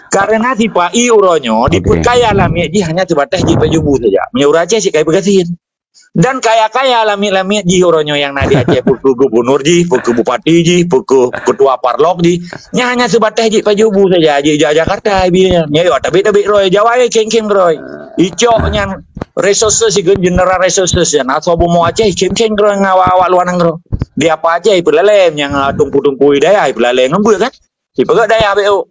Karena tipe uronyo diperkaya alami ji hanya sebatas ji pajubu saja. Menyuruh Aceh sih kayak begasin. Dan kaya-kaya alami-alami ji uronyo yang nadi Aceh puku gubernur ji, puku bupati ji, puku ketua parlok ji. Nya hanya sebatas ji pajubu saja ji Jakarta biar. Nya yo tapi roy Jawa ya keng-keng roy. Ico nya resources sih general resources ya. Nah sobo mau Aceh keng-keng roy ngawa-awa luar nangro. Dia apa aja ipelalem yang tumpu-tumpu daya ipelalem ngembul kan. Ipegat daya BO.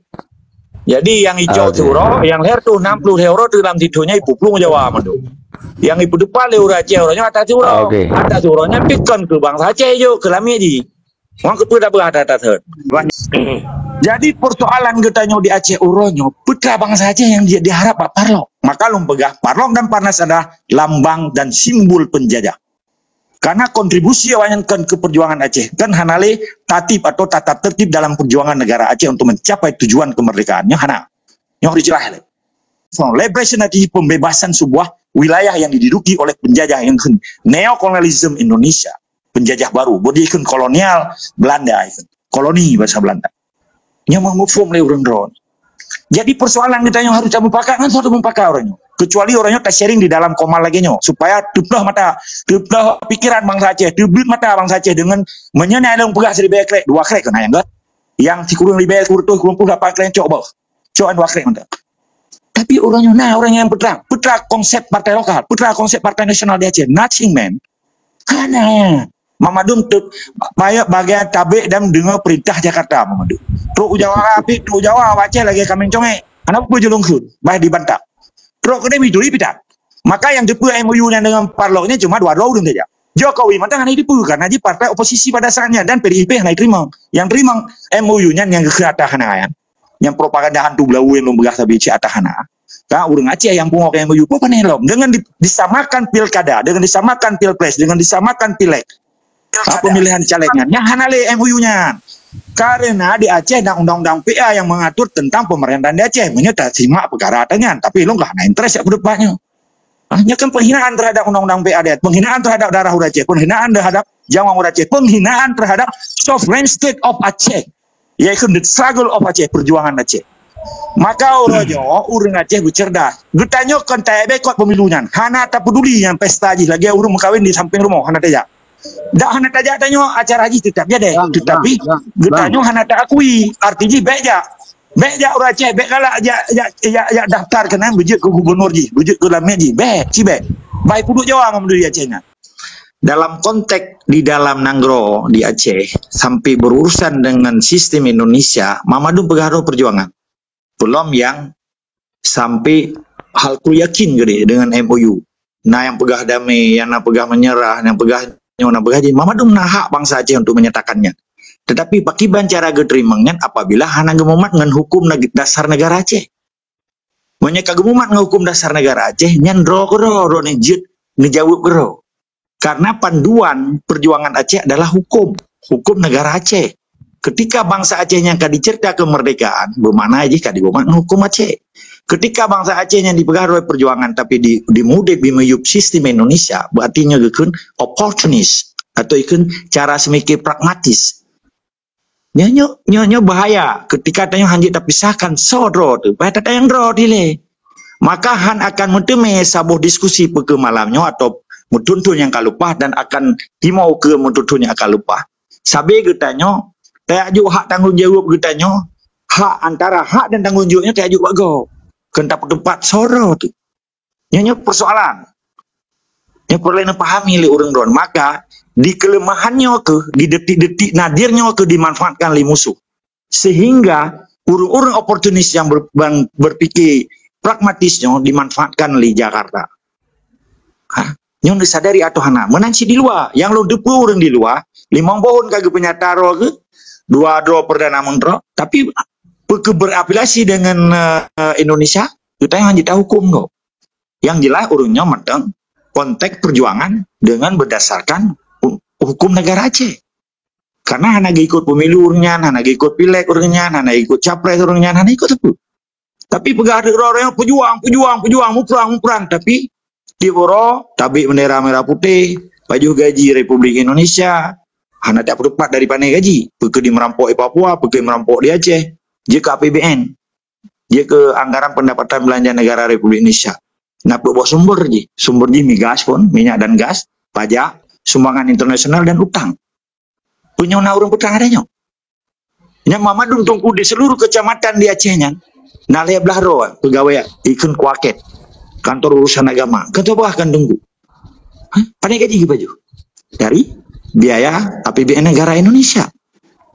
Jadi yang hijau turo, yang leher tuh 60 euro dalam tidurnya ibu plung Jawa madu. Yang ibu depan leur Aceh orangnya atas turo, atas turonya pikon ke bangsa Aceh jo ke lami di. Orang kepada berada atas. Jadi persoalan getanya di Aceh uronyo, putra bangsa Aceh yang dia diharap Pak Parlok. Maka lumpegah Parlok dan Parnas adalah lambang dan simbol penjajah. Karena kontribusi yang ke perjuangan Aceh kan hanale tatib atau tata tertib dalam perjuangan negara Aceh untuk mencapai tujuan kemerdekaannya hana yang dicerah liberation arti pembebasan sebuah wilayah yang diduduki oleh penjajah yang neokolonialisme Indonesia, penjajah baru bodikan kolonial Belanda koloni bahasa Belanda yang mengufum leurendron. Jadi persoalan kita yang harus kita mupakat kan suatu mupakat orangnya. Kecuali orangnya tak sharing di dalam koma lagi nyo supaya tuplah mata, tuplah pikiran bangsa Aceh, tuplah mata bangsa Aceh dengan menyenai dong pegas di bekrek dua krek kena yang enggak, yang si kurung di bekrek kurtuh kurung pun dapat krek coba, coba dua krek mantap. Tapi orangnya orang yang putra konsep partai lokal, putra konsep partai nasional di Aceh, nothing man, karena Mamadum tuh bagian tabe dan dengar perintah Jakarta Mamadum. Truk Jawa api, truk Jawa Aceh lagi kami conge, anak pun jelungkut, baik dibantah. Truk kedai miduri pidak. Maka yang jepul MOU-nya dengan Parloknya cuma dua orang saja. Jokowi mantap hanya itu karena di partai oposisi pada saatnya dan PDIP hanya terima. Yang terima MOU-nya yang ke atahana yang propaganda hantu belau yang lombegah sabi ci atahana. Ka urang Aceh yang pungok MOU apa panelom dengan disamakan pilkada, dengan disamakan pilpres, dengan disamakan pileg. Pemilihan calegnya yang hanale MOU-nya. Karena di Aceh ada undang-undang PA yang mengatur tentang pemerintahan di Aceh, menyata simak perkara adanya, tapi lo nggak ada interest ya ke depannya. Hanya kan penghinaan terhadap undang-undang PA, penghinaan terhadap daerah Aceh, penghinaan terhadap Jawa Aceh, penghinaan terhadap sovereign state of Aceh, yaitu the struggle of Aceh, perjuangan Aceh. Maka orang Aceh bercerdas. Getanya kan tak bekot pemilunya, hana tak peduli yang pesta aja lagi orang kawin di samping rumah, hana tajak. Dah hana tajak tanyo acara haji tetap jadi, tetapi getanya hana tak akui, artinya beja orang Aceh, bek kalau ya daftar kena bejut ke gubernur ji, bejut ke lamet ji, bek, baik puduk Jawa memuduri Acehnya. Dalam konteks di dalam Nanggro di Aceh sampai berurusan dengan sistem Indonesia, Mamadum Pegaro perjuangan, belum yang sampai hal ku yakin gede dengan MOU. Nah yang pegah damai, yang pegah menyerah, yang pegah Mamadum nah hak bangsa Aceh untuk menyatakannya. Tetapi pakiban cara geterimangnya apabila hana gemumat dengan hukum dasar negara Aceh. Menyeka gemumat dengan hukum dasar negara Aceh nyandro kero nejit ngejawab kero. Karena panduan perjuangan Aceh adalah hukum negara Aceh. Ketika bangsa Acehnya yang dicerita kemerdekaan, bagaimana aja dibuat hukum Aceh. Ketika bangsa Acehnya dipegang oleh perjuangan tapi dimudik bimeyup sistem Indonesia, berarti ikun opportunis atau ikun cara semikir pragmatis. Nyo bahaya ketika tanya hanjit terpisahkan sodro tu, bahaya tanya yang dro dile. Maka han akan menteme sabuh diskusi ke malamnya atau mutuntun yang kalupah dan akan dimau ke mutuntun yang kalupah. Sabe getanya tak aju hak tanggung jawab getanya, hak antara hak dan tanggung jawabnya tak aju bago. Kentap tempat soro tu. Nyo persoalan. Yang perlu pahami oleh orang don. Maka di kelemahannya ke, di detik-detik nadirnya ke dimanfaatkan oleh musuh. Sehingga orang-orang oportunis yang berpikir pragmatisnya dimanfaatkan oleh Jakarta. Yang disadari atau hana menansi di luar. Yang lo depu orang di luar, 5 tahun kagak penyataro ke, 2 perdana menteri, tapi berapelasi dengan Indonesia, kita yang hanya tahu hukum kok. Yang jelas urungnya mentang konteks perjuangan dengan berdasarkan hukum negara Aceh. Karena hanya ikut pemilu urungnya, hanya ikut pileg urungnya, hanya ikut capres urungnya, hanya ikut itu. Tapi pegawai orang yang pejuang, muprang, tapi di boro tabik bendera merah putih, baju gaji Republik Indonesia, hanya tak berdepat dari panai gaji, pergi merampok di Papua, pergi merampok di Aceh. Jika APBN dia ke anggaran pendapatan belanja negara Republik Indonesia. Nah, bawa sumber migas pun, minyak dan gas, pajak, sumbangan internasional dan utang. Punya orang utang adanya. Yang Mamadun tunggu di seluruh kecamatan di Acehnya. Nah, lihat belah roh, pegawai ikun kuaket, kantor urusan agama. Kata apa akan tunggu? Pandai gaji baju dari biaya APBN negara Indonesia.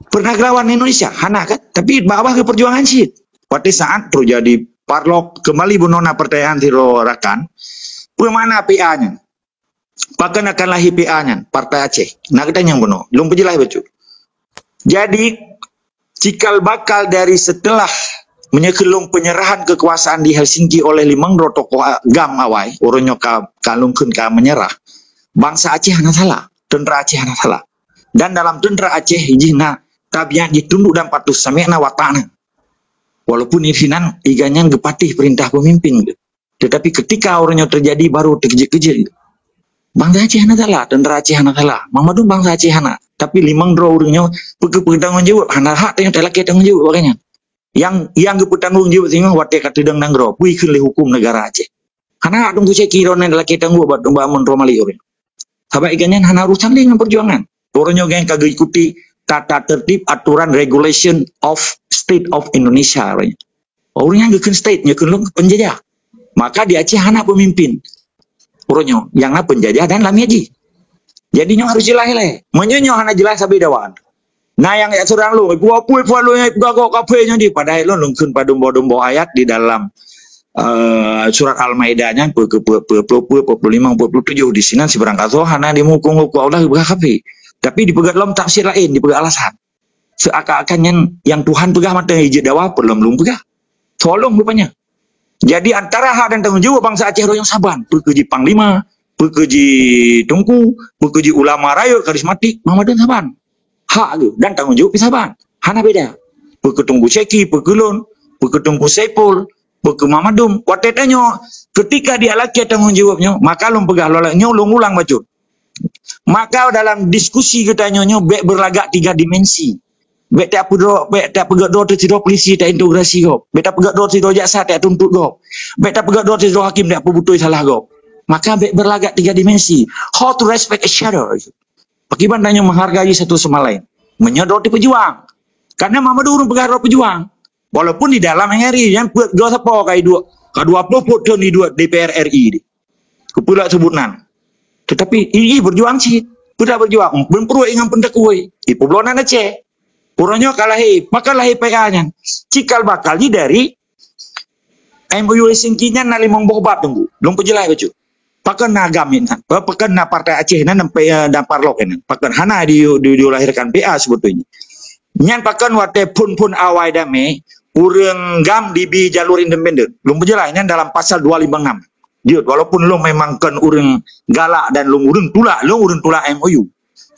Pernah lawan Indonesia, hana kan? Tapi bawah ke perjuangan sih. Pada saat terjadi parlok kembali bunona pertanyaan tiro rakan, bagaimana PA-nya? Bahkan akan lahir PA-nya, Partai Aceh. Nah, kita yang bunuh, belum penjelas betul. Jadi, cikal bakal dari setelah menyekelung penyerahan kekuasaan di Helsinki oleh limang tokoh gam awai, orangnya kalungkan menyerah, bangsa Aceh hana salah, tentera Aceh hana salah. Dan dalam tentera Aceh, hijina tabiat ditunduk dan patuh samekna watana. Walaupun isinan iganya gepatih perintah pemimpin. Tetapi ketika orangnya terjadi baru terkejut-kejut. Bangsa Aceh hana salah, tentera Aceh hana salah. Mamadun bangsa Aceh hana. Tapi limang orangnya bertanggung jawab. Hana hak yang telah kita tanggung jawab makanya. Yang bertanggung jawab sehingga watak kata deng nanggro. Pui kena hukum negara Aceh. Hana hak tunggu ceki ronen telah kita tanggung buat membangun romali orang. Sahabat ikannya hana urusan dengan perjuangan. Orangnya yang kagak ikuti tata tertib aturan regulation of state of Indonesia. Orangnya nggak state, nggak penjajah. Maka di Aceh hana pemimpin. Orangnya yang na penjajah dan lamiaji. Jadinya harus jelas lah. Menyenyo hana jelas sabi dawan. Nah yang ya surang lu, gua lu yang gua kafenya di padahal lu lungkun pada dombo ayat di dalam surat Al-Maidah-nya 45 47 di sini si berangkat hana dimukung ku Allah berkafi. Tapi dipegat dalam tafsir lain, dipegat alasan. Seakan-akan yang Tuhan pegah mata hijau dawa belum pegah. Tolong rupanya. Jadi antara hak dan tanggung jawab bangsa Aceh yang saban, perkeji Panglima, perkeji Tungku, perkeji ulama rayo karismatik, Muhammadun saban. Hak dan tanggung jawab saban. Hana beda. Perketunggu Ceki, perkelon, perketunggu Saipul, perke Muhammadun. Watetanyo ketika dia laki tanggung jawabnya, maka lom pegah lolaknya long ulang bacut. Maka dalam diskusi kita nyonya bek berlagak 3 dimensi. Bek tak pegat dua tidak polisi tak integrasi kau. Bek tak pegat dua tidak jaksa tak tuntut kau. Bek tak pegat dua tidak hakim tak pebutui salah kau. Maka bek berlagak 3 dimensi. How to respect each other. Bagaimana menghargai satu sama lain. Menyodoti pejuang. Karena Mama Durung pegang pejuang. Walaupun di dalam RI yang dua siapa kayak dua puluh di dua DPR RI. Kepulak sebutan. Tetapi ini berjuang sih. Sudah berjuang. Berperuh dengan pendekui. Ibu belonan Aceh. Orangnya kalahi. Maka lahi PA-nya. Cikal bakalnya dari MOU Helsinki-nya na limang bobat tunggu. Belum penjelas baju. Pakan na gamin. Pakan na partai Aceh na dan parlok ini. Pakan hana dilahirkan PA sebetulnya. Nyan pakan wate pun awai dame. Urang gam di jalur independen. Belum penjelas. Ini dalam pasal 256. Dia walaupun lo memang kan urang galak dan lo urang tulak MOU.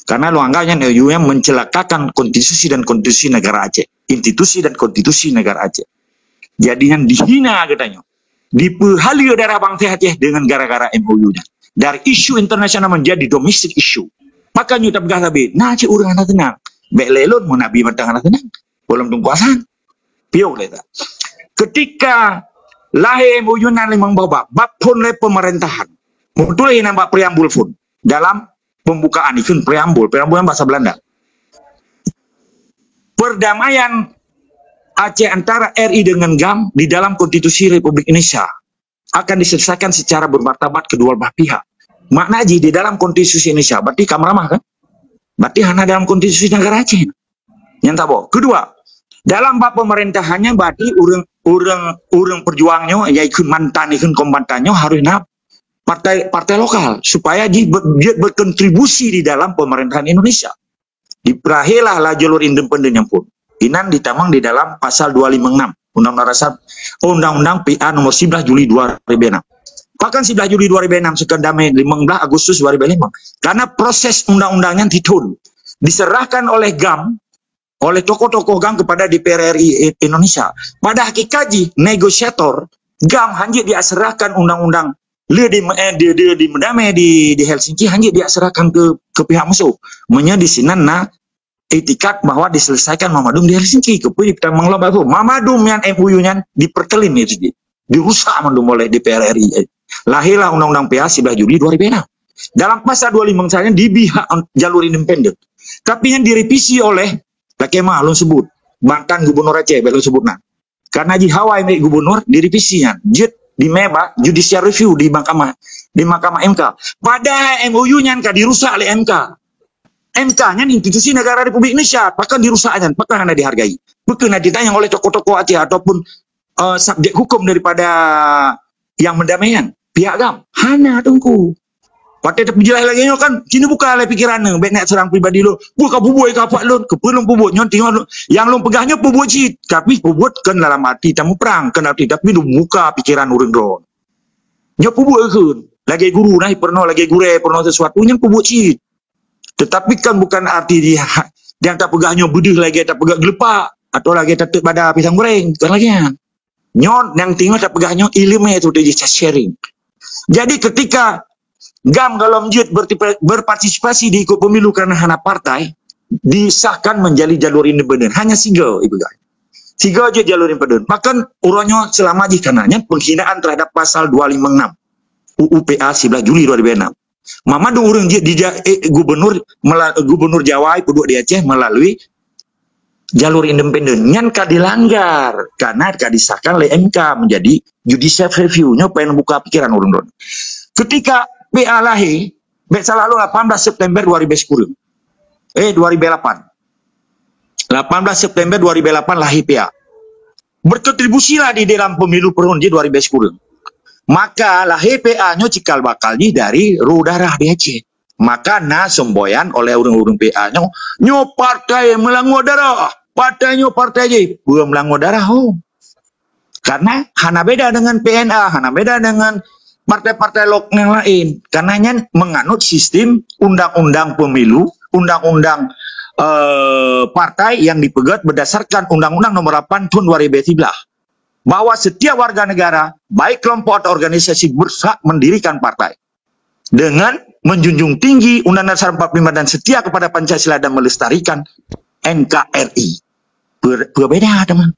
Karena lo anggapnya MOU yang mencelakakan konstitusi dan konstitusi negara Aceh. Institusi dan konstitusi negara Aceh. Jadinya dihina katanya. Dipehali darah bangsa Aceh dengan gara-gara MOU-nya. Dari isu internasional menjadi domestic issue. Maka nyuta pegah sabi, nah Aceh urang anak tenang. Bek lelon mau nabi matang anak tenang. Belum tungkuasan. Piau leta. Ketika lahir MOU nan limang bab pun oleh pemerintahan. Mutulah yang nampak preambul pun. Dalam pembukaan itu preambul yang bahasa Belanda. Perdamaian Aceh antara RI dengan GAM di dalam konstitusi Republik Indonesia akan diselesaikan secara bermartabat kedua belah pihak. Makna di dalam konstitusi Indonesia, berarti kamramah kan? Berarti hanya dalam konstitusi negara Aceh. Yang tak boh. Kedua, dalam bab pemerintahannya berarti urang perjuangnya, ya ikut mantan, ikut kombatannya harus partai lokal supaya dia berkontribusi di dalam pemerintahan Indonesia. Diperahilah lah jalur independen yang pun. Inan ditamang di dalam pasal 256 Undang-Undang PA nomor 11 Juli 2006. Bahkan 11 Juli 2006 sekendamai 15 Agustus 2005. Karena proses undang-undangnya diserahkan oleh GAM, oleh tokoh-tokoh GAM kepada DPR RI Indonesia. Pada hakikatnya negosiator GAM hanya diserahkan undang-undang di Helsinki hanya diserahkan ke pihak musuh. Di sini etikat bahwa diselesaikan Mamadum di Helsinki. Kemudian kita mengelola itu Mamadum yang MOU-nya diperkelin itu, dirusak Mamadum oleh DPR RI. Lahirlah Undang-Undang PA 11 Juli 2006. Dalam pasal 25 misalnya di pihak jalur independen. Tapi yang direvisi oleh Lakema alun sebut mantan gubernur Aceh belum sebutnya. Karena di Hawaii milik gubernur direvisinya. Di MEBA judicial review di Mahkamah MK. Pada MOU-nya dirusak oleh MK. MK-nya institusi negara Republik Indonesia, bahkan dirusaknya, bahkan anda dihargai. Bukan ditanya oleh tokoh-tokoh Aceh ataupun subjek hukum daripada yang mendamaikan pihak gam. Hana tunggu. Partai terpejelas lagi kan, sini buka lah pikirannya, baik nak serang pribadi lo, buka bubuh kapak lo, kepelum bubuh, nyonting lo, yang lo pegahnya bubuh cit, tapi bubuh kan dalam hati, tamu perang, kan arti, tapi lo buka pikiran orang don. Nyok bubuh kan, lagi guru naik pernah, lagi gure pernah sesuatu, yang bubuh cit. Tetapi kan bukan arti dia, yang tak pegahnya bedih lagi, tak pegah gelepak, atau lagi tak pada pisang goreng, kan lagi ya. Nyon, yang tinggal tak pegahnya ilmu itu, dia sharing. Jadi ketika GAM kalau menjadi berpartisipasi di ikut pemilu karena hana partai disahkan menjadi jalur independen hanya single ibu guys. Single aja jalur independen. Bahkan urangnya selama di kanannya penghinaan terhadap pasal 256 UU PA 11 Juli 2006. Mamadu urang di gubernur Jawa penduduk di Aceh melalui jalur independen yang dilanggar karena disahkan oleh MK menjadi judicial review-nya pengen buka pikiran urang. Ketika PA lahir, lalu 18 September 2010. 2008. 18 September 2008 lahir PA. Berkontribusilah di dalam pemilu perunji 2010. Maka lahir PA-nya cikal bakalnya dari darah di Aceh. Maka semboyan oleh urung-urung PA-nya, nyo partai melanggar darah. Partainya partai aja, belum melanggar darah. Karena hana beda dengan PNA, hana beda dengan partai-partai lokal yang lain, karenanya menganut sistem undang-undang pemilu, undang-undang partai yang dipegat berdasarkan Undang-Undang Nomor 8 Tahun 2013, bahwa setiap warga negara, baik kelompok atau organisasi berhak mendirikan partai dengan menjunjung tinggi Undang-Undang Dasar 45 dan setia kepada Pancasila dan melestarikan NKRI. Berbeda teman.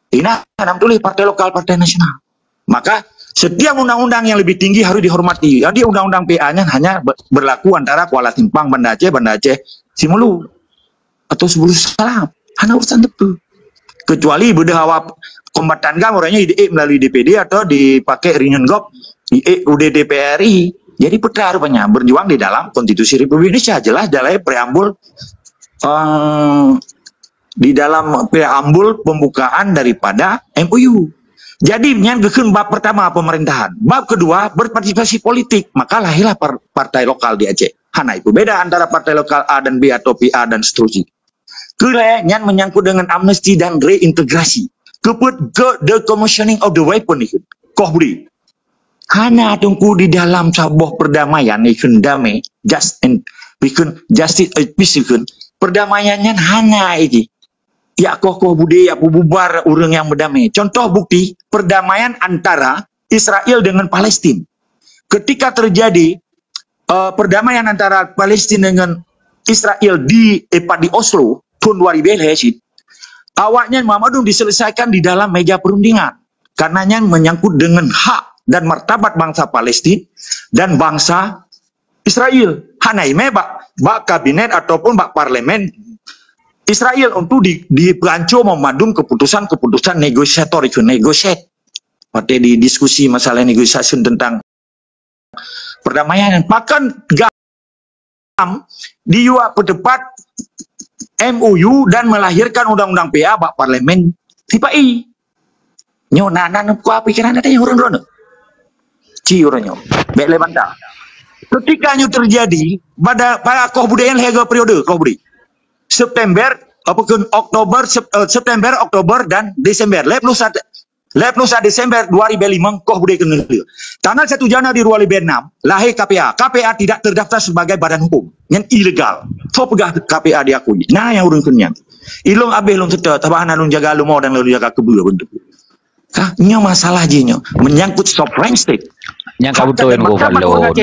Ini ada tulis partai lokal, partai nasional. Maka setiap undang-undang yang lebih tinggi harus dihormati. Jadi undang-undang PA-nya hanya berlaku antara Kuala Simpang, Banda Aceh, Simulu, atau Sebulu Salam. Hanya urusan itu. Kecuali berdehawa kombatan gam orangnya melalui DPD atau dipakai Reunion Gop, UD DPRI. Jadi putra rupanya berjuang di dalam Konstitusi Republik Indonesia. Jelas dalam preambul di dalam preambul pembukaan daripada MOU. Jadi yang bab pertama pemerintahan, bab kedua berpartisipasi politik, maka lahirlah partai lokal di Aceh. Hana itu beda antara partai lokal A dan B atau PA dan seterusnya. Yang menyangkut dengan amnesti dan reintegrasi, ke decommissioning of the weapon itu, kohbri. Hana tunggu di dalam sebuah perdamaian ikun damai, justice peace ikun. Perdamaiannya hana ini. Ya kokoh budaya bubar orang yang berdamai. Contoh bukti perdamaian antara Israel dengan Palestina. Ketika terjadi perdamaian antara Palestina dengan Israel di Oslo tahun 2000, awalnya Mamadum diselesaikan di dalam meja perundingan. Karenanya menyangkut dengan hak dan martabat bangsa Palestina dan bangsa Israel. Hanaime bak kabinet ataupun bak parlemen Israel untuk dipelanco Mamadum keputusan negosiator itu negosiat. Pada di diskusi masalah negosiasi tentang perdamaian. Bahkan GAM di pendapat MOU dan melahirkan undang-undang PA bak parlemen TPI. Nyo nanan ku pikiran ada orang-orang. Ci orangnya. Baik lebanta. Ketika nyo terjadi pada koh budaya lega periode koh budi. September, Oktober dan Desember. Leplusa Desember 2005 koh budaya kena. Tanggal 1 Januari 2006 lahir KPA. KPA tidak terdaftar sebagai badan hukum yang ilegal. So pegah KPA diakui. Nah yang urun kenyang. Ilung abeh lung sedot, tabahan alung jaga lumau dan lalu jaga kebul bentuk. Nya masalah jinyo menyangkut sovereign state. Yang kabutuin ko follow.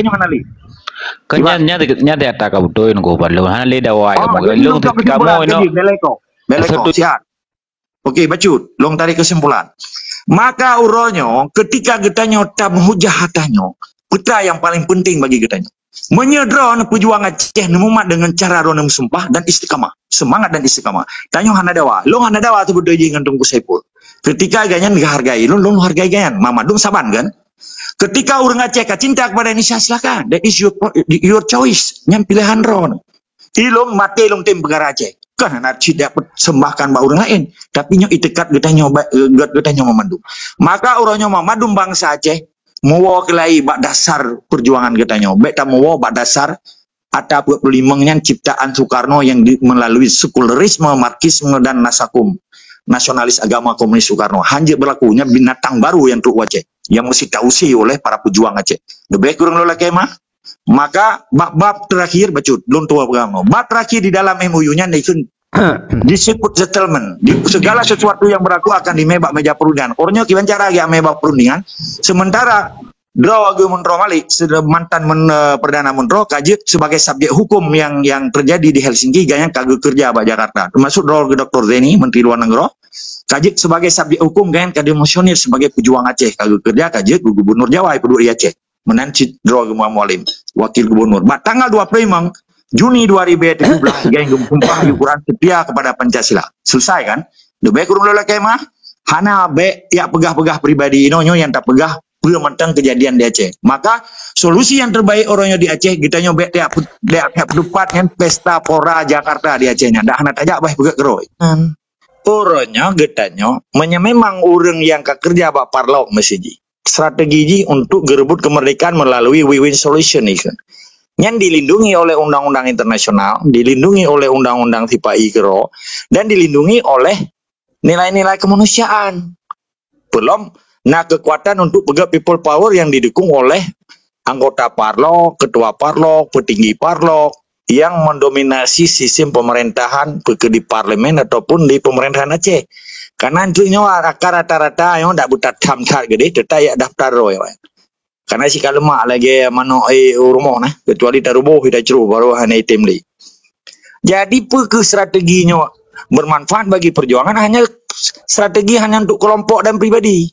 Kanya nya de ta ka buto in go ballo han le da wa ya mo Long long tarik ka mo kesimpulan no tadi, Beleko, siap. Oke, bacut, long tarik kesimpulan. Maka uronyo, ketika getanyo tam hujah hatanyo, putra yang paling penting bagi getanyo. Menyedron pejuang Aceh nemumat dengan cara ronem sumpah dan istiqamah. Semangat dan istiqamah. Tanyo hanadawa. Long hanadawa tu berdoa dengan Tunggu Saipul. Ketika ganyan dihargai, long hargai ganyan. Mamadung saban kan? Ketika orang Aceh cinta kepada Indonesia, silakan. That is your choice. Yang pilihan ron. Ilong mati long tim perkara Aceh. Kan nak tidak sembahkan ba orang lain. Tapi nyo itekat getanyo memandung. Maka orangnya memandung bangsa Aceh mau kelai bak dasar perjuangan getanyo. Bek tak mau bak dasar ada 25 nya ciptaan Soekarno yang melalui sekularisme, marxisme dan nasakum. Nasionalis agama komunis Soekarno. Hanya berlakunya binatang baru yang untuk Aceh. Yang mesti tausi oleh para pejuang Aceh. Lebih kurang lola kemah. Maka bab terakhir bacut belum tua agama. Bab terakhir di dalam MOU-nya nation disebut settlement. Di segala sesuatu yang berlaku akan di mebak meja perundingan. Orangnya kiban cara ya mebak perundingan. Sementara Draw Menteri Malik mantan Perdana Menteri kajit sebagai subjek hukum yang terjadi di Helsinki gaya kagak kerja di Jakarta. Termasuk Draw Dr. Zeni Menteri Luar Negeri kajit sebagai subjek hukum gaya kademosioner sebagai pejuang Aceh kagak kerja kajit Gubernur Jawa Peduli Aceh. Menanci Draw Mualim wakil gubernur. Tanggal 25 Juni 2017 yang gempumpah ukuran setia kepada Pancasila. Selesai kan? Lebih kurang lola kemah. Hana be ya pegah-pegah pribadi inonyo yang tak pegah tentang kejadian di Aceh. Maka solusi yang terbaik orangnya di Aceh kita nyobek dia pedupat yang pesta pora Jakarta di Acehnya. Dah hana tajak bah pegah keroi. Orangnya getanyo memang orang yang kerja bak parlok mesiji. Strategi untuk gerebut kemerdekaan melalui win-win solution ini kan. Yang dilindungi oleh undang-undang internasional, dilindungi oleh undang-undang TPI Kero, dan dilindungi oleh nilai-nilai kemanusiaan. Belum, nah kekuatan untuk pegang people power yang didukung oleh anggota parlok, ketua parlok, petinggi parlok, yang mendominasi sistem pemerintahan di parlemen ataupun di pemerintahan Aceh. Karena anjurnya rata-rata yang tak buta tamtar gede, tetap ya daftar roh ya. Karena si kalau mak lagi mano rumah nah, kecuali taruboh kita ceru baru hanya item li. Jadi ke strateginya bermanfaat bagi perjuangan hanya strategi hanya untuk kelompok dan pribadi.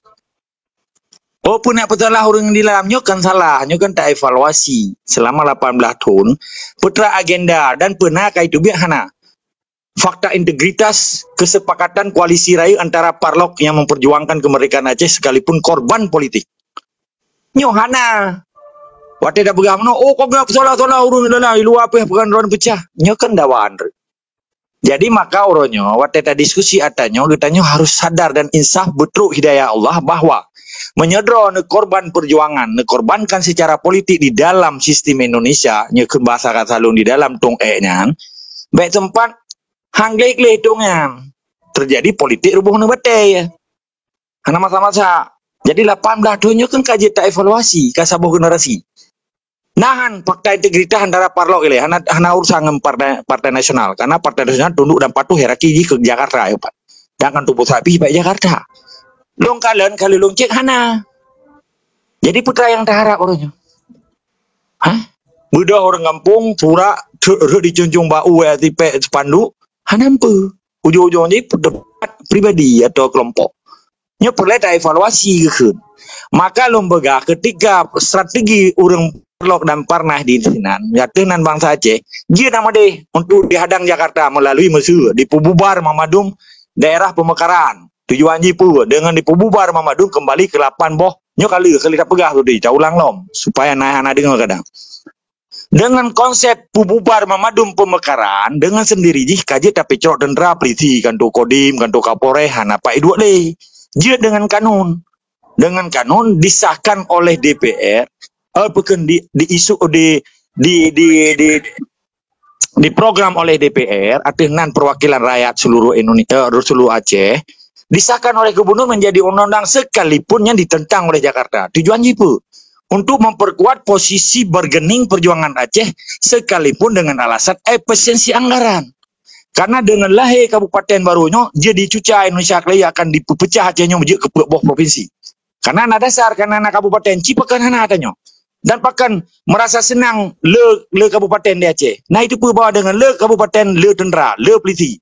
Oh punya petalah orang di dalamnya kan salah, kan tak evaluasi selama 18 tahun putra agenda dan pernah kait itu biar hana. Fakta integritas kesepakatan koalisi raya antara parlok yang memperjuangkan kemerdekaan Aceh sekalipun korban politik. Nyohana. Wate dah pegang no, oh kau gak salah urun adalah luar apa bukan ron pecah. Nyo kan dawaan. Jadi maka oronyo wate ta diskusi atanyo getanyo harus sadar dan insaf betruk hidayah Allah bahwa menyedron korban perjuangan, korbankan secara politik di dalam sistem Indonesia, nyekeun bahasa kasalun di dalam tong nya. Baik tempat hanglek-lek hitungan. Terjadi politik rubuh nebate ya. Karena masa-masa jadi 18 tahunnya kan kaji tak evaluasi ke sabuh generasi. Nahan fakta integritas antara parlok ini, hana urusan partai nasional. Karena partai nasional tunduk dan patuh hierarki ke Jakarta ya Pak. Jangan tubuh sapi Pak Jakarta. Long kalian kali long cek hana. Jadi putra yang terharap orangnya. Hah? Budak orang kampung pura dicunjung bau ya tipe sepandu. Hana empu. Ujung-ujungnya pendapat pribadi atau kelompok. Nya perlu ada evaluasi gitu. Maka lembaga ketika strategi orang parlok dan parnah di sinan, yakinan bangsa Aceh, dia nama deh untuk dihadang Jakarta melalui Mesir, dipububar Mamadum daerah pemekaran. Tujuan jipu dengan dipububar Mamadum kembali ke 8 boh. Nya kali tak pegah tu di ulang lom supaya naik anak dengar kadang. Dengan konsep pububar Mamadum pemekaran dengan sendiri jih kaji tapi cerok dendra polisi kantor kodim kantor kaporehan apa itu deh. Dia dengan kanun disahkan oleh DPR, bukan di program oleh DPR, dengan perwakilan rakyat seluruh Indonesia, seluruh Aceh, disahkan oleh gubernur menjadi undang-undang sekalipun yang ditentang oleh Jakarta. Tujuan itu untuk memperkuat posisi bargaining perjuangan Aceh sekalipun dengan alasan efisiensi anggaran. Karena dengan lahir kabupaten barunya, jadi cuca Indonesia Raya akan dipecah Acehnya menjadi ke bawah provinsi. Karena ada dasar, karena anak kabupaten Cipakan hana adanya. dan bahkan merasa senang le kabupaten di Aceh. Nah itu pun bawa dengan le kabupaten, le tentera, le polisi.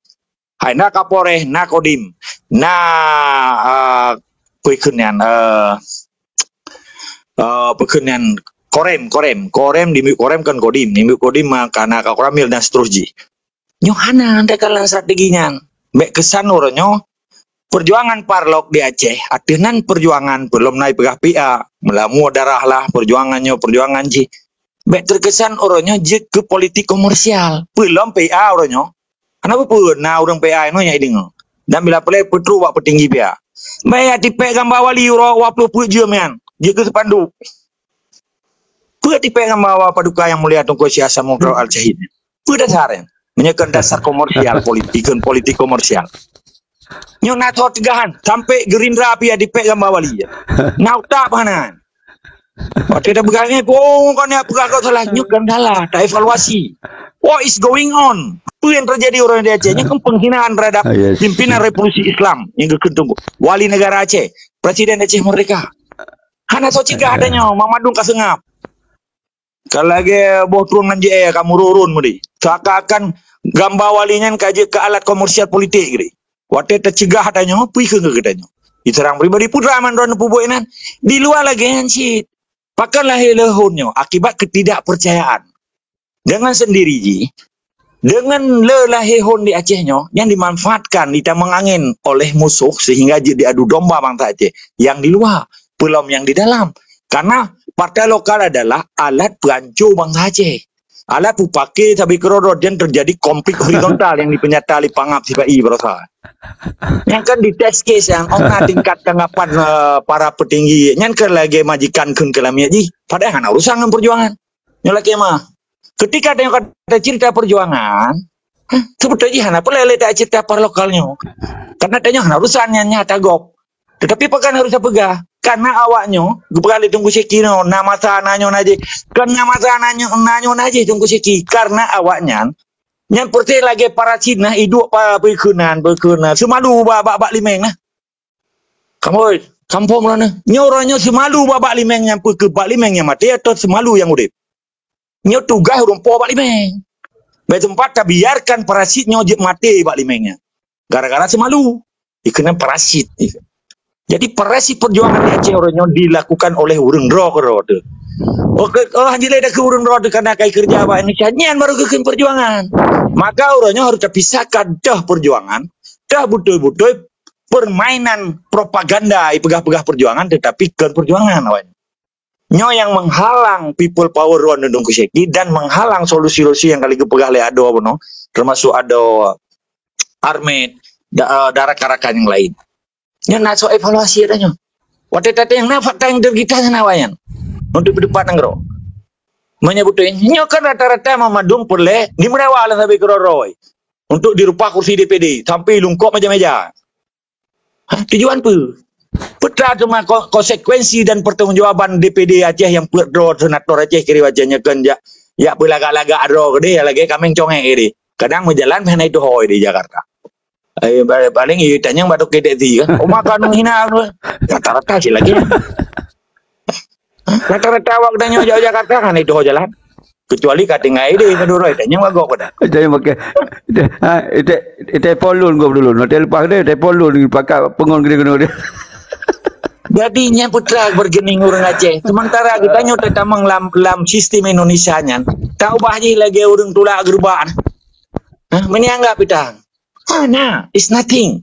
Hai na Kapolres, na Kodim, na perkenan perkenan korem di korem kan Kodim, di Kodim karena Kakoramil dan seterusnya. Nyohana anda kalah strateginya. Mek kesan orangnya perjuangan parlok di Aceh, atinan perjuangan belum naik pegah PA, melamu darah lah perjuangan ji. Mek terkesan orangnya je ke politik komersial, belum PA orangnya. Kenapa pun nah orang PA itu yang dengar. Dan bila pelai petru wak petinggi PA. Mek tipe gambar wali uro waplu pu je men, je ke sepandu. Pu tipe gambar paduka yang mulia Tunku Syekh Hasan Mukro Al-Syahid. Pu dasarnya menyekan dasar komersial politik komersial. Nyo nak tahu tegahan sampai Gerindra pia dipek gambar wali ya. Nak tak pahanan. Waktu dah berganya, kau ni apa kau salah nyuk gandalah, tak evaluasi. What is going on? Apa yang terjadi orang di Aceh? Ini kan penghinaan terhadap pimpinan Revolusi Islam yang ketunggu. Wali negara Aceh, Presiden Aceh Merdeka. Hana tahu cegah adanya, Mamadung kasengap. Kalau lagi boh turun nanti kamu rurun mudi. Seakan-akan gambar walinya kaji ke alat komersial politik gitu. Waktu tercegah adanya, pergi ke katanya. Diserang pribadi putra mandron pubuinan di luar lagi hancit. Pakan lahir lehunnya akibat ketidakpercayaan. Dengan sendiri ji, dengan lelahihun di Acehnya yang dimanfaatkan ditamang angin oleh musuh sehingga jadi adu domba bangsa Aceh yang di luar, belum yang di dalam. Karena partai lokal adalah alat perancur bangsa Aceh. Alat pupake sabi kerodot yang terjadi konflik horizontal yang dipenyata oleh pangap sipai berosa. Yang kan di test case yang ona tingkat tanggapan para petinggi yang kan lagi majikan kun kelamnya ji padahal hana urusan dengan perjuangan nyolak mah ketika ada yang kata cerita perjuangan sebetulnya hana pelele tak cerita par lokalnya karena tanya hana urusannya nyata gop tetapi pekan harus pegah karena awaknya berkali tunggu sekino nama sananya naje karena masa nanyo naje tunggu seki karena awaknya yang percaya lagi para Cina hidup para berkenan semalu babak limeng lah kamu kampung mana nyoranya semalu babak limeng yang ke bak limeng yang mati atau semalu yang udip nyo tugas rumpo bak limeng bertempat tak biarkan parasit nyojek mati bak limengnya gara-gara semalu dikena parasit jadi parasit perjuangan di Aceh orangnya dilakukan oleh urang roh Oke, hanjile dah ke urang roh karena kai kerja apa Indonesia nyan baru ke perjuangan. Maka orangnya harus terpisahkan dah perjuangan, dah betul-betul permainan propaganda pegah-pegah perjuangan tetapi ke perjuangan awalnya. Nyo yang menghalang people power ruang Dendong Kuseki dan menghalang solusi-solusi yang kali kepegah le ado no, termasuk ado armet darah karakan yang lain. Nyo nak so evaluasi adanya. Waktu tadi yang fakta yang tergita nawayan. Untuk berdepan nangro. Menyebutkan, nyokan rata-rata Mamadung perle di menewalan sampai keroroi. Untuk dirupah kursi DPD sampai lungkop meja-meja. Tujuan apa? Petra cuma konsekuensi dan pertanggungjawaban DPD Aceh yang perdro senator Aceh kiri wajahnya kan ya berlagak-lagak ado gede ya lagi kami congeng gede. Kadang menjalan mana itu hoi di Jakarta. Paling itu tanya batuk kedek sih kan. Oh makan hina rata-rata sih lagi. Rata-rata waktunya jauh Jakarta kan itu jalan. Kecuali katingai deh kedua tanya magok pada. Jadi pakai itu polun gua dulu. Nanti lepas deh itu polun pakai pengon gede-gede. Jadinya putra bergening orang Aceh. Sementara kita nyote tamang lam sistem Indonesia nya. Tahu bahji lagi orang tulak gerbaan. Menyanggap pitang. Nah, it's nothing.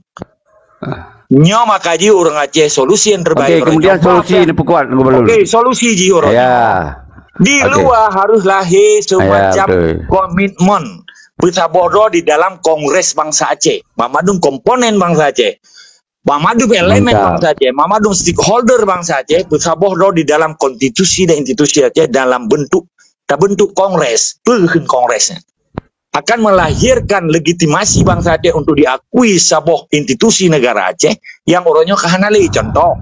Nyo makaji orang Aceh solusi yang terbaik. Oke, kemudian solusi ini kuat. Oke, solusi ji orang. Ya. Di luar harus lahir semacam komitmen bersabodo di dalam Kongres Bangsa Aceh. Mamadung komponen Bangsa Aceh. Mamadung elemen Bangsa Aceh. Mamadung stakeholder Bangsa Aceh bersabodo di dalam konstitusi dan institusi Aceh dalam bentuk Kongres. Perhen Kongresnya. Akan melahirkan legitimasi bangsa Aceh untuk diakui sebuah institusi negara Aceh yang orangnya kehanali. Contoh,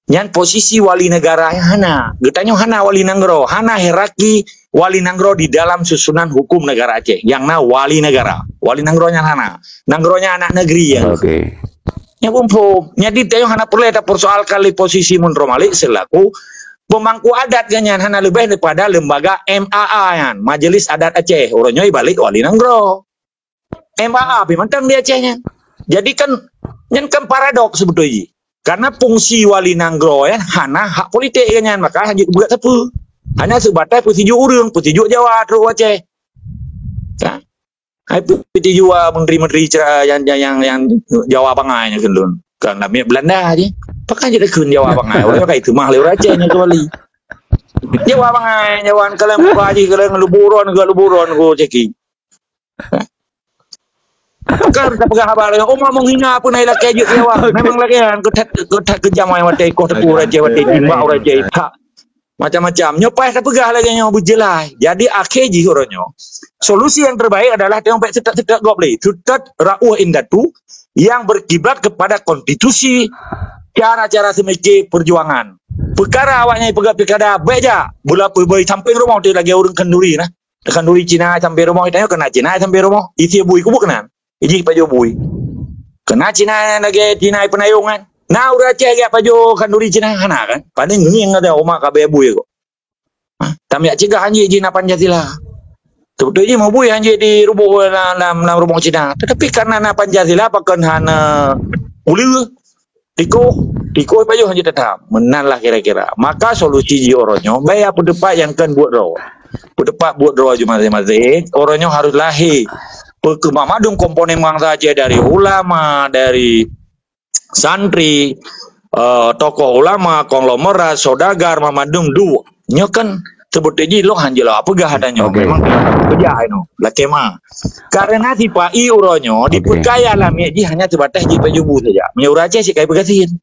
yang posisi wali negara hana, getanya hana wali nanggro, hana hierarki wali nanggro di dalam susunan hukum negara Aceh. Yang wali negara, wali nanggronya hana, nanggronya anak negeri ya. Oke. Nya kumpul, jadi tayo hana perlu ada persoal kali posisi Munro Malik selaku pemangku adat ganyan hana lebih daripada lembaga MAA kan, Majelis Adat Aceh. Orangnya balik wali nanggro. MAA pimantang di Acehnya. Jadi kan paradoks sebetulnya. Karena fungsi wali nanggro ya hana hak politik ganyan, maka hanya buat apa? Hanya sebatas petiju urang, petiju Jawa terus Aceh. Ya. Hai petiju menteri-menteri yang Jawa Pangai kan lun. Kan namanya Belanda aja. Pakai jadi kun Jawa Pangai. Orang kayak itu mah lewat Acehnya tu wali. Jawa Pangai, Jawaan kalian buka aja kalian luburon go ceki. Kan tak pegang apa lagi. Oh mau menghina pun ai laki aja Jawa. Memang lagi kan ketat kejam yang mati kau tepu raja mati timbang raja tak. Macam-macam. Nyopai tak pegang lagi yang berjelai. Jadi akhir ji orangnya. Solusi yang terbaik adalah tengok setak gobleh. Tutat ra'uh indatu yang berkiblat kepada konstitusi, cara-cara semestinya perjuangan. Perkara awaknya pegang pilkada baik aja. Bola pergi sampai rumah tu lagi orang kenduri nah. Kenduri Cina sampai rumah itu kena Cina sampai rumah. Itu bui kubu kena. Iji pajo bui. Kena Cina lagi Cina penayungan. Nah udah cek ya pajo kenduri Cina kena kan. Padahal ini yang ada omak kabeh bui kok. Tapi ya cegah anjing Cina Pancasila. Sebetulnya mau bui anjing di rubuh dalam rumah Cina. Tetapi karena Pancasila pakai hana ulu Tiko pajo hanya tetap menang lah kira-kira. Maka solusi orangnya bayar pendapat yang kan buat roh. Pendapat buat roh cuma masing-masing. Orangnya harus lahir. Pekemadung komponen bangsa Aceh dari ulama, dari santri, tokoh ulama, konglomerat, saudagar, mamadum dua. Nyo kan sebetulnya lo hanjelo apa gak adanya. Memang kerja itu. Lah kema. Karena tipe uronyo diperkaya alami hanya sebatas di pajubu saja. Menyuruh Aceh sih kayak begasin.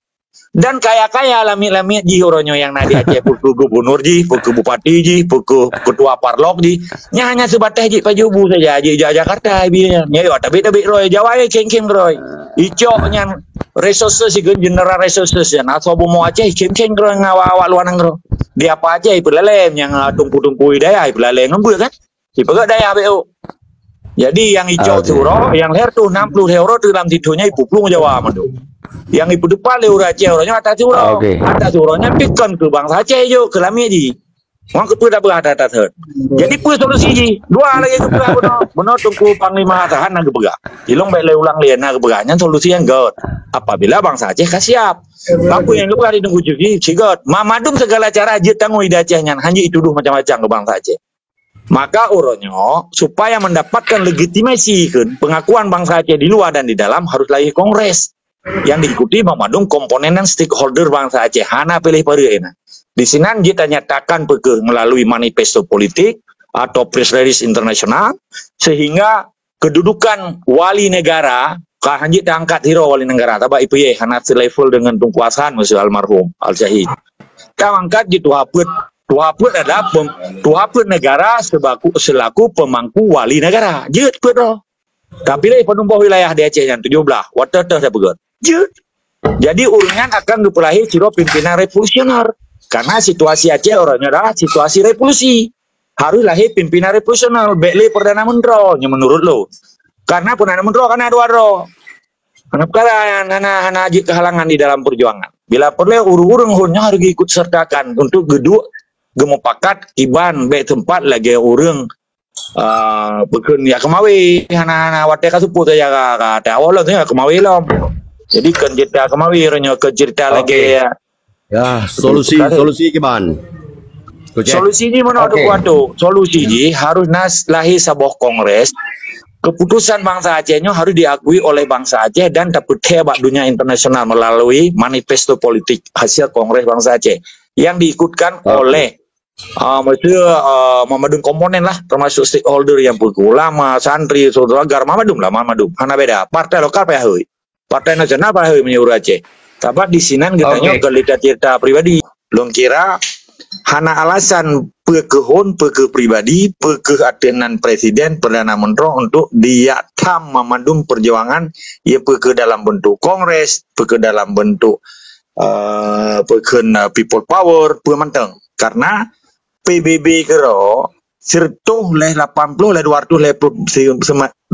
Dan kaya-kaya alami-alami ji uronyo yang nadi Aceh puku gubernur ji, puku bupati ji, puku ketua parlok ji. Hanya sebatas ji pajubu saja. Ji Jakarta biar. Nyo tapi roy Jawa keng-keng roy. Icok yang resources sih general resources ya. Nah sobo mau Aceh keng-keng roy ngawak luar nangro. Dia apa aja ipelalem yang tumpu-tumpu daya ipelalem ngebul kan. Ipegak daya BO. Jadi yang hijau euro, yang leher tuh 60 euro dalam tidurnya ibu plung Jawa madu. Yang ibu depan leur Aceh euronya atas euro. Atas euronya pikon ke bangsa Aceh yo ke lami ji. Wong ke dah berada atas. Jadi pu solusi ji. Dua lagi ke benar tunggu panglima tahan nak bergerak. Ilong baik ulang lian nak bergeraknya solusi yang god. Apabila bangsa Aceh siap. Aku yang lupa di tunggu cuci cigot. Mamadum segala cara aja tanggung ida Acehnya. Hanya itu dulu macam-macam ke bangsa Aceh. Maka uronyo supaya mendapatkan legitimasi pengakuan bangsa Aceh di luar dan di dalam harus lagi kongres yang diikuti memadung komponen dan stakeholder bangsa Aceh. Hana pilih pada di sini kita nyatakan melalui manifesto politik atau press release internasional sehingga kedudukan wali negara kanjit angkat hero wali negara tabak IPY hana selevel dengan tungkuasaan Musuh almarhum Al-Syahid. Kita angkat di Tuaput adalah Tuaput negara selaku pemangku wali negara. Jut betul. Tapi lagi penumpang wilayah di Aceh yang 17. Water saya pegat. Jut. Jadi urungan akan dipelahir ciro pimpinan revolusioner. Karena situasi Aceh orangnya adalah situasi revolusi. Harus lahir pimpinan revolusioner. Bekle Perdana Menteri. Menurut lo. Karena Perdana Menteri kan ada dua. Karena anak ajik kehalangan di dalam perjuangan. Bila perlu urung-urung hunnya harus ikut sertakan untuk geduk gemupakat iban baik tempat lagi orang berken ya kemawi anak-anak wadah kasupu saja kata awal tu ya kemawi lom. Jadi kan cerita kemawi renyo ke cerita lagi ya solusi gimana? Solusi ni mana ada kuat tu? Solusi ni harus lahir sebuah kongres. Keputusan bangsa Acehnya harus diakui oleh bangsa Aceh dan dapat hebat dunia internasional melalui manifesto politik hasil kongres bangsa Aceh yang diikutkan oleh memadung komponen lah termasuk stakeholder yang ulama, santri, saudagar, mamadum hana beda partai lokal payahui partai nasional payahui menyuruh Aceh tapi di sini kita kelita cerita pribadi long kira hana alasan pekehon pribadi pekehatenan presiden perdana menteri untuk dia tam memadung perjuangan ia peke dalam bentuk kongres peke dalam bentuk people power pemanteng karena PBB kero sertuh leh 80 leh 228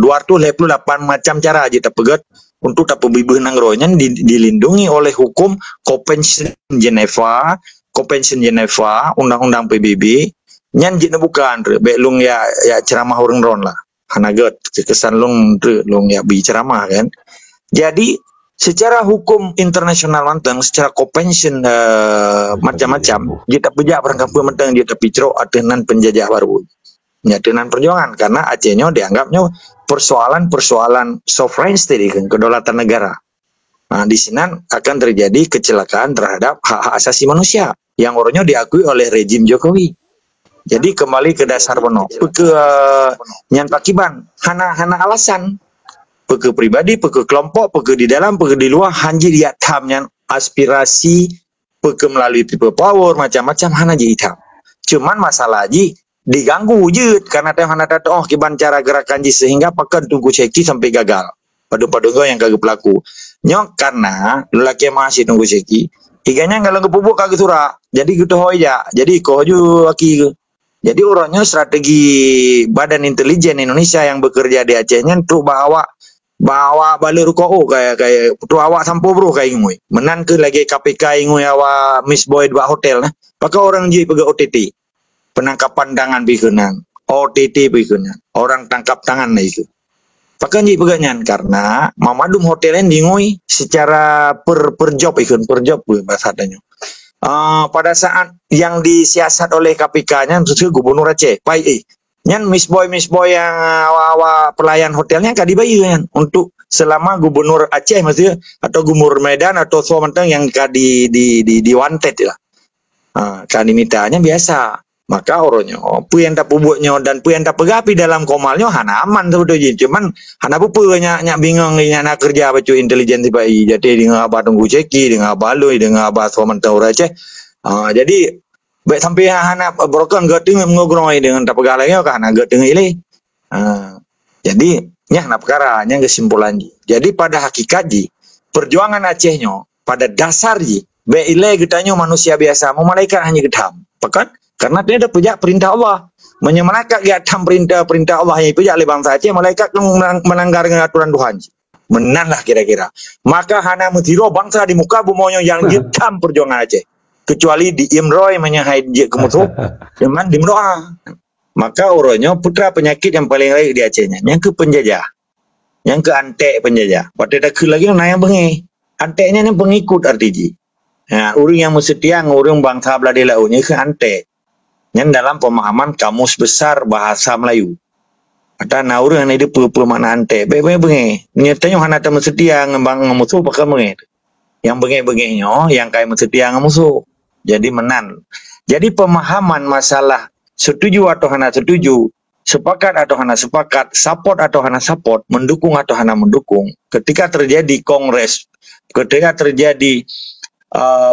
macam cara aja terpegat untuk tak pembibuh nang rohnya dilindungi oleh hukum Konvensi Geneva, Konvensi Geneva, undang-undang PBB, nyan jit bukan, belung ya ceramah orang ron lah. Hanaget, kesan lung ya bi ceramah kan. Jadi secara hukum internasional manteng, secara konvensi macam-macam, kita pejak perangkap menteng kita picro atenan penjajah baru. Nyatinan perjuangan karena Acehnya dianggapnya persoalan sovereignty kan, kedaulatan negara. Nah, di sini akan terjadi kecelakaan terhadap hak-hak asasi manusia yang orangnya diakui oleh rejim Jokowi. Jadi kembali ke dasar benar. Ke nyan pakiban, hana alasan. Peke pribadi, peke kelompok, peke di dalam, peke di luar, hanji dia tamnya aspirasi, peke melalui people power macam-macam hana jadi hitam. Cuman masalah ji diganggu je karena hana tato kiban cara gerakan ji sehingga pakai tunggu ceki sampai gagal. Padu-padu yang kagak pelaku. Nyok karena lelaki masih tunggu ceki. Iganya kalau kepupuk kagak surah. Jadi gitu hoya. Jadi koju aki. Jadi orangnya strategi Badan Intelijen Indonesia yang bekerja di Acehnya untuk bawa balik ruko kayak tu awak sampo bro kayak ngui. Menan ke lagi KPK ngui awak Miss Boy dua hotel nah. Pakai orang je pergi OTT. Penangkapan tangan bikenang, OTT bikenang, orang tangkap tangan lah itu. Pakai je pegangan karena Mamadum hotelnya dingui secara per job ikun per job bahasanya. Pada saat yang disiasat oleh KPK-nya itu Gubernur Aceh, nyan Miss Boy yang awak pelayan hotelnya kan dibayar untuk selama Gubernur Aceh maksudnya atau Gubernur Medan atau Sumatera yang di wanted lah. Kan dimintaannya biasa. Maka orangnya, pu yang tak pubuknya dan pu yang tak pegapi dalam komalnya hana aman sebetulnya. Cuman hana pupu nyak bingung nak kerja baca intelijen tiba jadi dengan abah tunggu ceki dengan abah lui dengan abah Sumatera Aceh. Jadi baik sampai hana broken gak tengah ngobrol dengan tak pegalanya kan hana gak tengah ile. Jadi nyak nak perkara nyak kesimpulan ji. Jadi pada hakikat ji perjuangan Acehnya pada dasar ji baik ile getanya manusia biasa mau malaikat hanya gedam. Pekan karena dia ada pejak perintah Allah. Malaikat giatam perintah Allah yang pejak oleh bangsa Aceh, malaikat melanggar dengan aturan Tuhan. Menanlah kira-kira. Maka hana mutiro bangsa di muka bumonya yang giatam perjuangan Aceh. Kecuali di Imroy menyahai dia kemutu, cuman di Imroa. Maka orangnya putra penyakit yang paling baik di Acehnya. Yang ke penjajah. Yang ke antek penjajah. Pada dah ke lagi nanya bengi. Anteknya ni pengikut RTG. Orang yang mesetiang, orang bangsa belah dia launya ke antek. Yang dalam pemahaman kamus besar bahasa Melayu. Ada orang yang ada pemakna antek. Baik-baik. Nyatanya hana tak setia ngembang musuh pakai mengit. Yang bengih-bengihnya yang kayak setia musuh. Jadi menan. Jadi pemahaman masalah setuju atau hana setuju, sepakat atau hana sepakat, support atau hana support, mendukung atau hana mendukung. Ketika terjadi kongres, ketika terjadi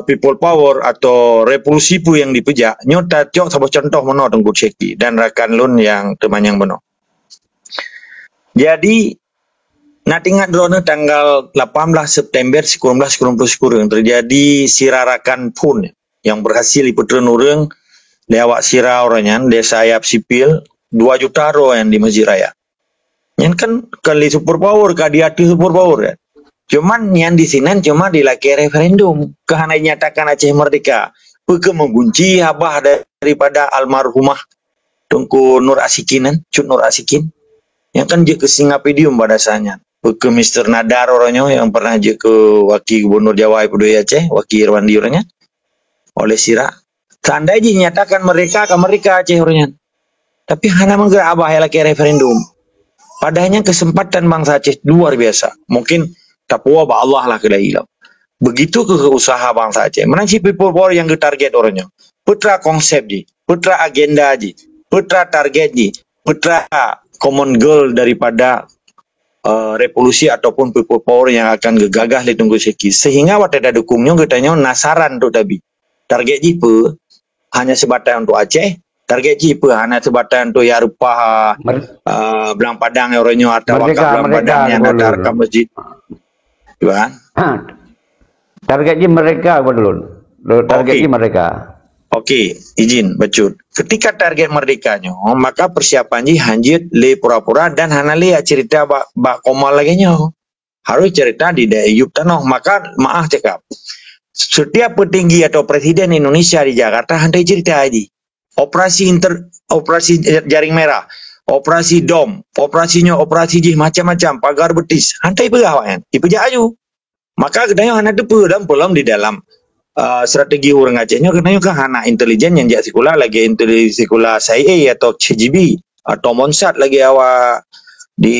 people power atau revolusi pu yang dipejak nyota tiok sebuah contoh meno tunggu ceki dan rakan lun yang teman yang beno. Jadi natingat drone tanggal 18 September 1990 yang terjadi sirarakan pun yang berhasil iputren urang lewat sira orangnya desa sayap sipil 2 juta ro yang di Masjid Raya. Yang kan kali super power kadiati super power ya. Cuman yang di sini cuma dilaki referendum kehana nyatakan Aceh merdeka. Peke membenci abah daripada almarhumah Tengku Nur Asikinan, Cut Nur Asikin. Yang kan je ke Singapedium pada dasarnya. Peke Mr. Nadar orangnya yang pernah je ke Wakil Gubernur Jawa Ipudoy Aceh, Wakil Irwandi orangnya. Oleh Sira. Seandainya dinyatakan mereka ke mereka Aceh orangnya. Tapi hana menggerak abah laki referendum. Padahal kesempatan bangsa Aceh luar biasa. Mungkin tapua ba Allah lah kena hilang. Begitu ke usaha bangsa Aceh. Mana si people power yang ke target orangnya. Putra konsep ji, putra agenda ji, putra target ji, putra common goal daripada revolusi ataupun people power yang akan gegagah li tunggu seki. Sehingga waktu ada dukungnya katanya nasaran tu tabi. Target ji pe hanya sebatas untuk Aceh. Target ji pe hanya sebatas untuk ya rupa Belang Padang orangnya atau wakaf Belang Padang yang ada rekam masjid. Targetnya mereka betul. Targetnya mereka. Okey, izin bacut. Ketika target merdekanya, maka persiapan ji hanjit le pura-pura dan hana le cerita bak komal lagi nya. Harus cerita di Ayub Tanoh. Maka maaf cakap. setiap petinggi atau presiden Indonesia di Jakarta hantai cerita aja. Operasi jaring merah, operasi dom, operasi jih macam-macam, pagar betis, hantai pegawai, ipejak aju. Maka katanya anak itu pelam di dalam strategi orang Acehnya katanya kan anak intelijen yang jak sekolah lagi intelijen sekolah CIA atau CGB atau Mossad lagi awak di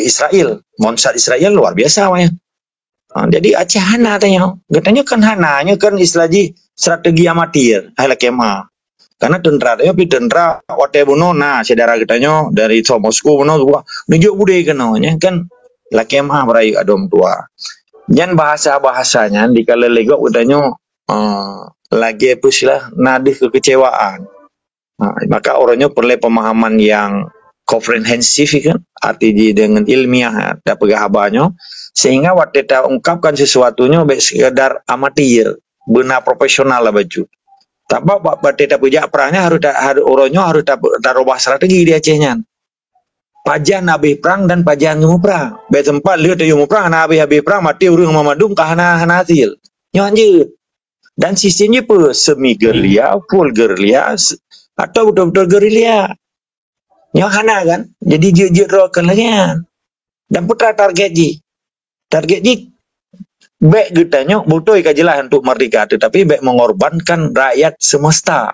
Israel, Mossad Israel luar biasa awaknya. Jadi Aceh hana katanya kan hananya kan istilahnya strategi amatir, ala kema. Karena tentara wate buno nah saudara katanya dari Moskow buno tua nunjuk bude kenanya kan la kema berai adom tua. Jan bahasa-bahasanya di kala legok katanya lagi puslah nadih kekecewaan. Maka orangnya perlu pemahaman yang komprehensif kan, artinya dengan ilmiah ada pegahabannya, sehingga waktu kita ungkapkan sesuatunya baik sekedar amatir, benar profesional lah baju. Tapi waktu kita punya perangnya harus orangnya harus rubah strategi di Acehnya. Pajan habis perang dan pajan ilmu perang. Baik tempat lihat ilmu perang, habis perang mati urang mamadum kahana hasil. Nyanjut. Dan sistemnya pun semi gerilya, full gerilya, atau betul-betul gerilya. Hana kan, jadi dia rokan lagi kan. Dan putra target baik getanya betul jelas untuk merdeka, tetapi baik mengorbankan rakyat semesta.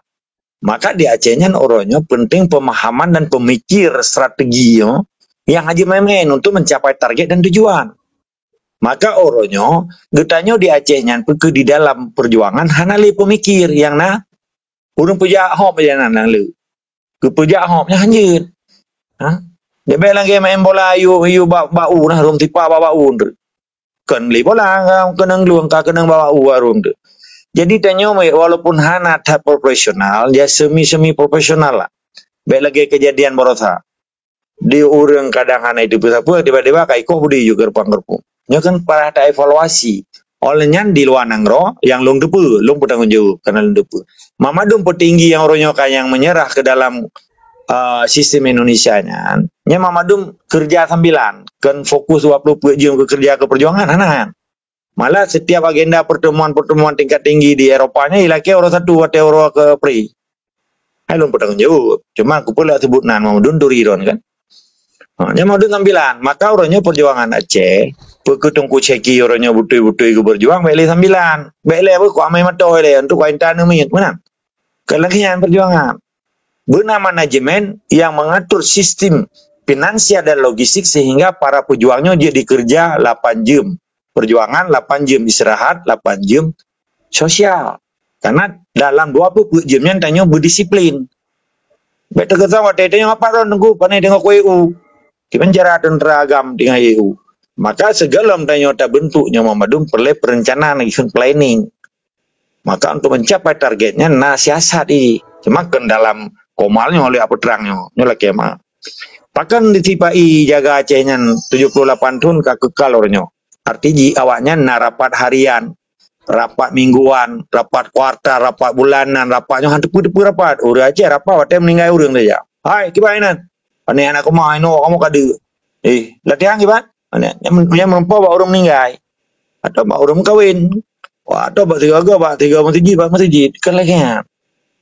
Maka di Acehnya orangnya penting pemahaman dan pemikir strategi yang haji main untuk mencapai target dan tujuan. Maka orangnya getanya di Acehnya di dalam perjuangan hanali pemikir yang urang puja hop aja nang lu. Kepuja hopnya hanjir. Dia bilang lagi main bola ayu bau nah rum tipa bau kan li bola kenang luang ka kenang bau rum tu. Jadi tanya walaupun hana tak profesional, dia semi profesional lah. Baik lagi kejadian borosa. Di urang kadang hana itu apa tiba-tiba kai kok budi juga gerpang-gerpung. Nya kan para tak evaluasi. Olehnya di luar nangro yang lung depu, lung bertanggung jawab karena lung depu. Mamadum petinggi yang orangnya yang menyerah ke dalam sistem Indonesia-nya. Nya mamadum kerja sambilan, kan fokus 20 jam ke kerja ke perjuangan anak. Malah setiap agenda pertemuan tingkat tinggi di Eropanya ilaki orang satu atau orang ke PRI. Hai lung bertanggung jawab. Cuma aku pula sebut mamadum Duriron kan. Nya mamadum sambilan, maka orangnya perjuangan Aceh Pekutungku ceki orangnya butuh-butuh ke berjuang baiklah sambilan. Baiklah apa kau amai mata oleh untuk kau intan minyak mana? Kelakian perjuangan. Benar manajemen yang mengatur sistem finansial dan logistik sehingga para pejuangnya dia dikerja 8 jam. Perjuangan 8 jam istirahat, 8 jam sosial. Karena dalam 20 jamnya tanya berdisiplin. Baik terkesan waktu itu yang apa orang tunggu panai dengan KU. Kita cara tentera agam dengan EU. Maka segala tanya bentuknya Mamadum perlu perencanaan action planning. Maka untuk mencapai targetnya siasat ini. Cuma kan dalam komalnya oleh apa terangnya. Nyolah kema. Pakan ditipai jaga Acehnya 78 tahun kekal orangnya. Artinya awaknya rapat harian, rapat mingguan, rapat kuartal, rapat bulanan, rapatnya hantu-hantu rapat. Udah aja rapat waktu meninggal orang saja. Hai, gimana? Ini anak kamu kadu. Latihan gimana? Yang merempau bawa orang meninggal. Atau bawa orang kawin. Atau bawa tiga masjid. Kan lagi.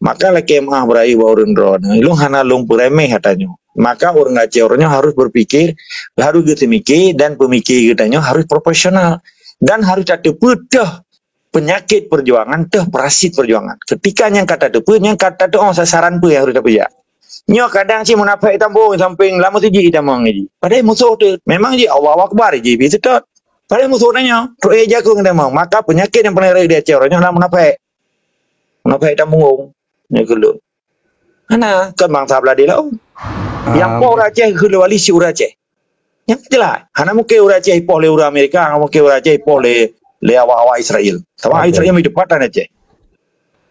Maka lagi mah berai bawa orang drone. Lu hana lung peremeh katanya. Maka orang Aceh orangnya harus berpikir, harus mikir dan pemikir katanya harus profesional dan harus ada pedah penyakit perjuangan, parasit perjuangan. Ketika yang kata depu, yang kata tu sasaran tu yang harus dapat. Nyo kadang si munafik tambung samping lama tu ji tamang ji. Padahal musuh tu memang ji awak akbar ji itu tu. Padahal musuh nanya, tu jago tamang. Maka penyakit yang paling rare di Aceh orangnya adalah munafik. Munafik tambung. Ni kelu. Ana kan bangsa Beladil. Yang orang Aceh kelu wali si orang Aceh. Yang jelas, hana mungkin orang Aceh poh le orang Amerika, hana mungkin orang Aceh poh le awak Israel. Tapi Israel hidup patan Aceh.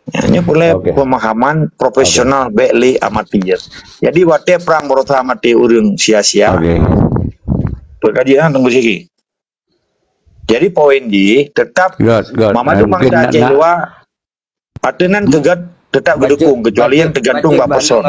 Ini boleh pemahaman profesional beli amatir. Jadi waktu perang berusaha mati urung sia-sia. Perkajian tunggu sini. Jadi poin di tetap Mama tu bangsa Aceh luar. Atunan tegat tetap mendukung kecuali yang tergantung Pak Person.